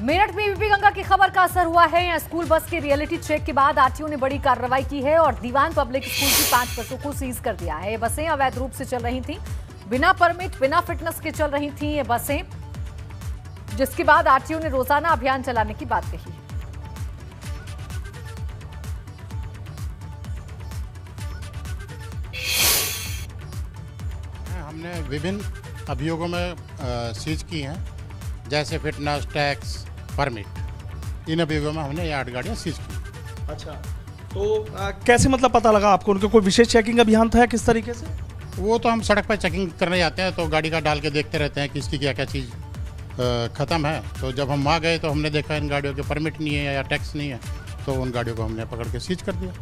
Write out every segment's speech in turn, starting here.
मेरठ में एबीपी गंगा की खबर का असर हुआ है। यहाँ स्कूल बस के रियलिटी चेक के बाद आरटीओ ने बड़ी कार्रवाई की है और दीवान पब्लिक स्कूल की 5 बसों को सीज कर दिया है। ये बसें अवैध रूप से चल रही थीं, बिना परमिट, बिना फिटनेस के चल रही थीं ये बसें, जिसके बाद आरटीओ ने रोजाना अभियान चलाने की बात कही है। हमने विभिन्न अभियोगों में सीज की हैं, जैसे फिटनेस, टैक्स, परमिट। इन अभियोगों में हमने ये 8 गाड़ियाँ सीज की। अच्छा, तो कैसे मतलब पता लगा आपको? उनका कोई विशेष चेकिंग अभियान था या किस तरीके से? वो तो हम सड़क पर चेकिंग करने जाते हैं तो गाड़ी का डाल के देखते रहते हैं कि इसकी क्या क्या चीज़ ख़त्म है। तो जब हम वहाँ गए तो हमने देखा इन गाड़ियों के परमिट नहीं है या टैक्स नहीं है, तो उन गाड़ियों को हमने पकड़ के सीज कर दिया।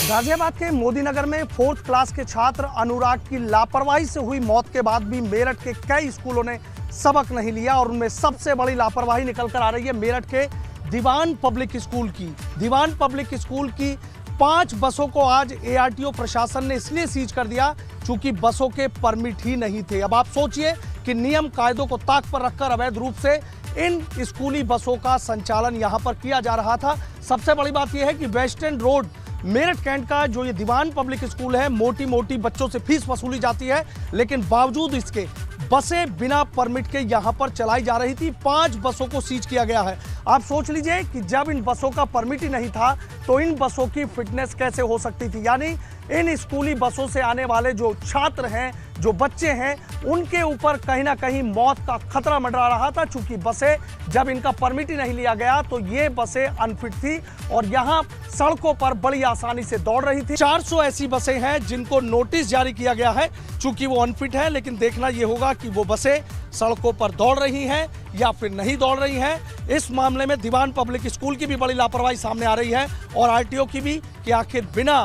गाजियाबाद के मोदीनगर में 4th क्लास के छात्र अनुराग की लापरवाही से हुई मौत के बाद भी मेरठ के कई स्कूलों ने सबक नहीं लिया और उनमें सबसे बड़ी लापरवाही निकल कर आ रही है मेरठ के दीवान पब्लिक स्कूल की। दीवान पब्लिक स्कूल की 5 बसों को आज एआरटीओ प्रशासन ने इसलिए सीज कर दिया क्योंकि बसों के परमिट ही नहीं थे। अब आप सोचिए कि नियम कायदों को ताक पर रखकर अवैध रूप से इन स्कूली बसों का संचालन यहां पर किया जा रहा था। सबसे बड़ी बात यह है कि वेस्टर्न रोड मेरठ कैंट का जो ये दीवान पब्लिक स्कूल है, मोटी मोटी बच्चों से फीस वसूली जाती है, लेकिन बावजूद इसके बसें बिना परमिट के यहां पर चलाई जा रही थी। 5 बसों को सीज किया गया है। आप सोच लीजिए कि जब इन बसों का परमिट ही नहीं था तो इन बसों की फिटनेस कैसे हो सकती थी। यानी इन स्कूली बसों से आने वाले जो छात्र हैं, जो बच्चे हैं, उनके ऊपर कहीं ना कहीं मौत का खतरा मंडरा रहा था। चूंकि बसें जब इनका परमिट ही नहीं लिया गया तो ये बसें अनफिट थी और यहाँ सड़कों पर बड़ी आसानी से दौड़ रही थी। 400 ऐसी बसें हैं जिनको नोटिस जारी किया गया है चूंकि वो अनफिट है, लेकिन देखना ये होगा कि वो बसें सड़कों पर दौड़ रही हैं या फिर नहीं दौड़ रही हैं। इस मामले में दीवान पब्लिक स्कूल की भी बड़ी लापरवाही सामने आ रही है और आरटीओ की भी, कि आखिर बिना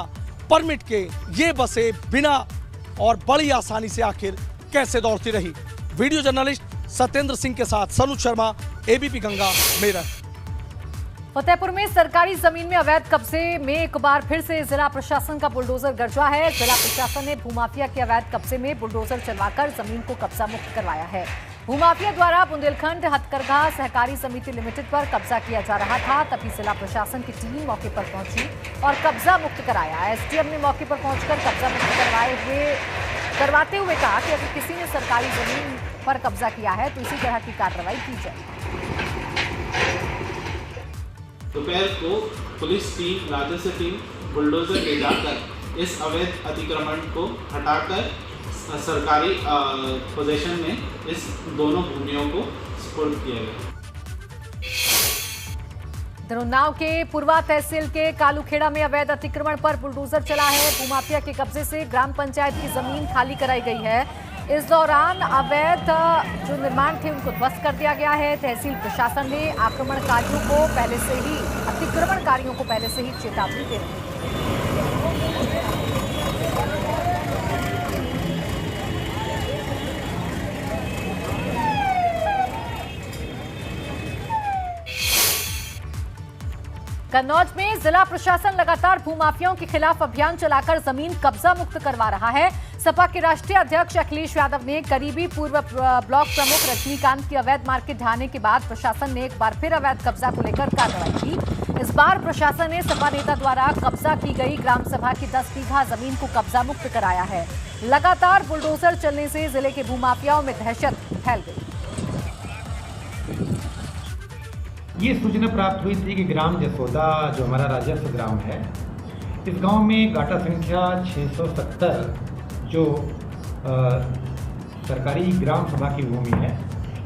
परमिट के ये बसें बिना और बड़ी आसानी से आखिर कैसे दौड़ती रही। वीडियो जर्नलिस्ट सत्येंद्र सिंह के साथ सनुज शर्मा, एबीपी गंगा, मेरठ। फतेहपुर में सरकारी जमीन में अवैध कब्जे में एक बार फिर से जिला प्रशासन का बुलडोजर गरजा है। जिला प्रशासन ने भूमाफिया के अवैध कब्जे में बुलडोजर चलवाकर जमीन को कब्जा मुक्त करवाया है। भूमाफिया द्वारा बुंदेलखंड हथकरघा सहकारी समिति लिमिटेड पर कब्जा किया जा रहा था, तभी जिला प्रशासन की टीम मौके पर पहुंची और कब्जा मुक्त कराया। एसडीएम ने मौके पर पहुंचकर कब्जा मुक्त करवाते हुए कहा कि अगर किसी ने सरकारी जमीन पर कब्जा किया है तो इसी तरह की कार्रवाई की जाए। दोपहर को पुलिस टीम, राजस्व टीम बुलडोजर ले जाकर इस अवैध अतिक्रमण को हटाकर सरकारी पोजीशन में इस दोनों भूमियों को सुपुर्द किया गया। उन्नाव के पूर्वा तहसील के कालूखेड़ा में अवैध अतिक्रमण पर बुलडोजर चला है। भूमाफिया के कब्जे से ग्राम पंचायत की जमीन खाली कराई गई है। इस दौरान अवैध जो निर्माण थे उनको ध्वस्त कर दिया गया है। तहसील प्रशासन ने आक्रमणकारियों को पहले से ही अतिक्रमणकारियों को पहले से ही चेतावनी दे रही है। कन्नौज में जिला प्रशासन लगातार भूमाफियाओं के खिलाफ अभियान चलाकर जमीन कब्जा मुक्त करवा रहा है। सपा के राष्ट्रीय अध्यक्ष अखिलेश यादव ने करीबी पूर्व ब्लॉक प्रमुख रजनीकांत की अवैध मार्केट ढहाने के बाद प्रशासन ने एक बार फिर अवैध कब्जा को लेकर कार्रवाई की। इस बार प्रशासन ने सपा नेता द्वारा कब्जा की गई ग्राम सभा की 10 बीघा जमीन को कब्जा मुक्त कराया है। लगातार बुलडोजर चलने से जिले के भूमाफियाओं में दहशत फैल गई। ये सूचना प्राप्त हुई थी कि ग्राम जसोदा, जो हमारा राजस्व ग्राम है, इस गांव में गाटा संख्या 670 जो सरकारी ग्राम सभा की भूमि है,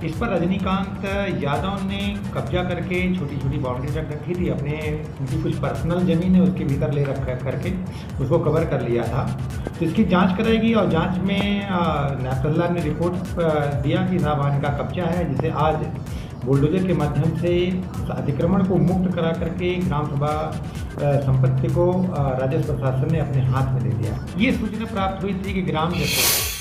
इस पर रजनीकांत यादव ने कब्जा करके छोटी छोटी बाउंड्री रख रखी थी। उनकी कुछ पर्सनल ज़मीन है उसके भीतर ले रखा करके उसको कवर कर लिया था। तो इसकी जांच कराएगी और जांच में नायबुल्लाह ने रिपोर्ट दिया कि साहब इनका कब्जा है, जिसे आज बुलडोजर के माध्यम से अतिक्रमण को मुक्त करा करके ग्राम सभा संपत्ति को राजस्व प्रशासन ने अपने हाथ में ले लिया। ये सूचना प्राप्त हुई थी कि ग्राम जसोदा